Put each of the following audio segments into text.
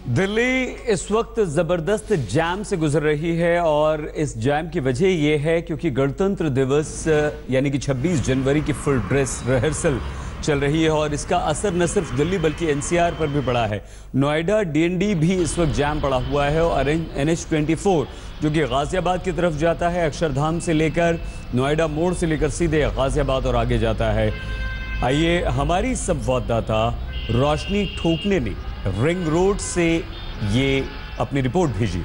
दिल्ली इस वक्त जबरदस्त जैम से गुजर रही है और इस जैम की वजह यह है क्योंकि गणतंत्र दिवस यानी कि 26 जनवरी की फुल ड्रेस रिहर्सल चल रही है और इसका असर न सिर्फ दिल्ली बल्कि एनसीआर पर भी पड़ा है। नोएडा डीएनडी भी इस वक्त जैम पड़ा हुआ है और NH24 जो कि गाजियाबाद की तरफ जाता है, अक्षरधाम से लेकर नोएडा मोड़ से लेकर सीधे गाजियाबाद और आगे जाता है। आइए हमारी संवाददाता रोशनी ठोकने ने रिंग रोड से ये अपनी रिपोर्ट भेजी।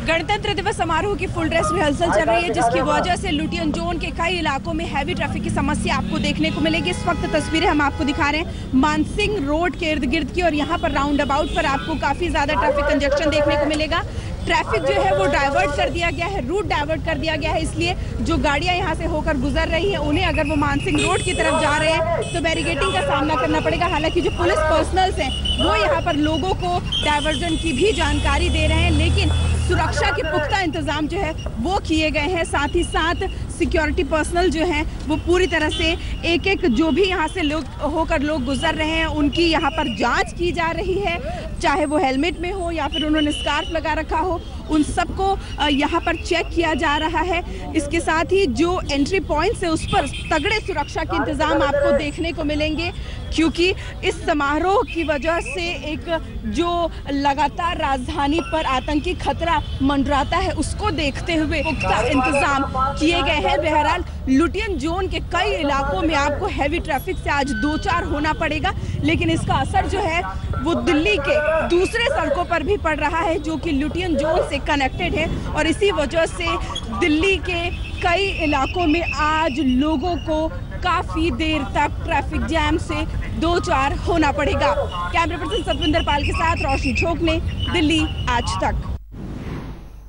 गणतंत्र दिवस समारोह की फुल ड्रेस रिहर्सल चल रही है जिसकी वजह से लुटियन जोन के कई इलाकों में हैवी ट्रैफिक की समस्या आपको देखने को मिलेगी। इस वक्त तस्वीरें हम आपको दिखा रहे हैं मानसिंह रोड के इर्द गिर्द की और यहाँ पर राउंड अबाउट पर आपको काफी ज्यादा ट्रैफिक कंजक्शन देखने को मिलेगा। ट्रैफिक जो है वो डाइवर्ट कर दिया गया है, रूट डाइवर्ट कर दिया गया है, इसलिए जो गाड़ियां यहाँ से होकर गुजर रही हैं उन्हें अगर वो मानसिंह रोड की तरफ जा रहे हैं तो बैरिकेडिंग का सामना करना पड़ेगा। हालांकि जो पुलिस पर्सनल्स हैं वो यहाँ पर लोगों को डाइवर्जन की भी जानकारी दे रहे हैं, लेकिन सुरक्षा के पुख्ता इंतजाम जो है वो किए गए हैं। साथ ही साथ सिक्योरिटी पर्सनल जो हैं वो पूरी तरह से एक एक जो भी यहाँ से लोग गुजर रहे हैं उनकी यहाँ पर जांच की जा रही है, चाहे वो हेलमेट में हो या फिर उन्होंने स्कार्फ लगा रखा हो, उन सबको यहाँ पर चेक किया जा रहा है। इसके साथ ही जो एंट्री पॉइंट्स है उस पर तगड़े सुरक्षा के इंतजाम आपको देखने को मिलेंगे क्योंकि इस समारोह की वजह से एक जो लगातार राजधानी पर आतंकी खतरा मंडराता है उसको देखते हुए पुख्ता इंतजाम किए गए हैं। बहरहाल लुटियन जोन के कई इलाकों में आपको हैवी ट्रैफिक से आज दो चार होना पड़ेगा, लेकिन इसका असर जो है वो दिल्ली के दूसरे सड़कों पर भी पड़ रहा है जो कि लुटियन जोन से कनेक्टेड है और इसी वजह से दिल्ली के कई इलाकों में आज लोगों को काफी देर तक ट्रैफिक जैम से दो चार होना पड़ेगा। कैमरा पर्सन सतविंदर पाल के साथ रोशनी ठोकने, दिल्ली आज तक।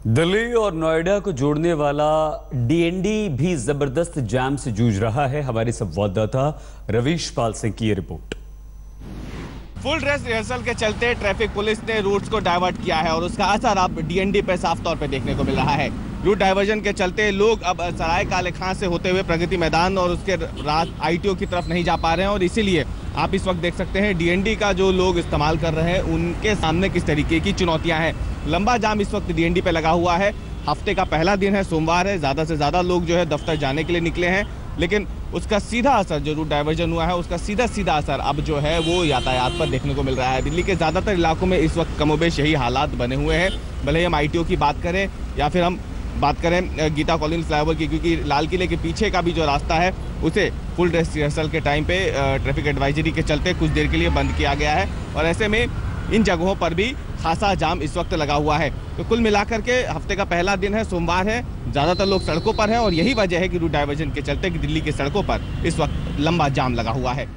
दिल्ली और नोएडा को जोड़ने वाला डीएनडी भी जबरदस्त जैम से जूझ रहा है। हमारे संवाददाता रवीश पाल सिंह की ये रिपोर्ट। फुल ड्रेस रिहर्सल के चलते ट्रैफिक पुलिस ने रूट्स को डाइवर्ट किया है और उसका असर अब डीएनडी पे साफ तौर पे देखने को मिल रहा है। रूट डाइवर्जन के चलते लोग अब सराय काले खां से होते हुए प्रगति मैदान और उसके रात आईटीओ की तरफ नहीं जा पा रहे हैं और इसीलिए आप इस वक्त देख सकते हैं डीएनडी का जो लोग इस्तेमाल कर रहे हैं उनके सामने किस तरीके की चुनौतियां हैं। लंबा जाम इस वक्त डीएनडी पे लगा हुआ है। हफ्ते का पहला दिन है, सोमवार है, ज़्यादा से ज़्यादा लोग जो है दफ्तर जाने के लिए निकले हैं, लेकिन उसका सीधा असर जो रूट डाइवर्जन हुआ है उसका सीधा असर अब जो है वो यातायात पर देखने को मिल रहा है। दिल्ली के ज़्यादातर इलाकों में इस वक्त कमोबेश यही हालात बने हुए हैं, भले ही हम आईटीओ की बात करें या फिर हम बात करें गीता कॉलोनी फ्लाईओवर की, क्योंकि लाल किले के पीछे का भी जो रास्ता है उसे फुल ड्रेस रिहर्सल के टाइम पे ट्रैफिक एडवाइजरी के चलते कुछ देर के लिए बंद किया गया है और ऐसे में इन जगहों पर भी खासा जाम इस वक्त लगा हुआ है। तो कुल मिलाकर के हफ्ते का पहला दिन है, सोमवार है, ज़्यादातर लोग सड़कों पर हैं और यही वजह है कि रूट डाइवर्जन के चलते कि दिल्ली की सड़कों पर इस वक्त लंबा जाम लगा हुआ है।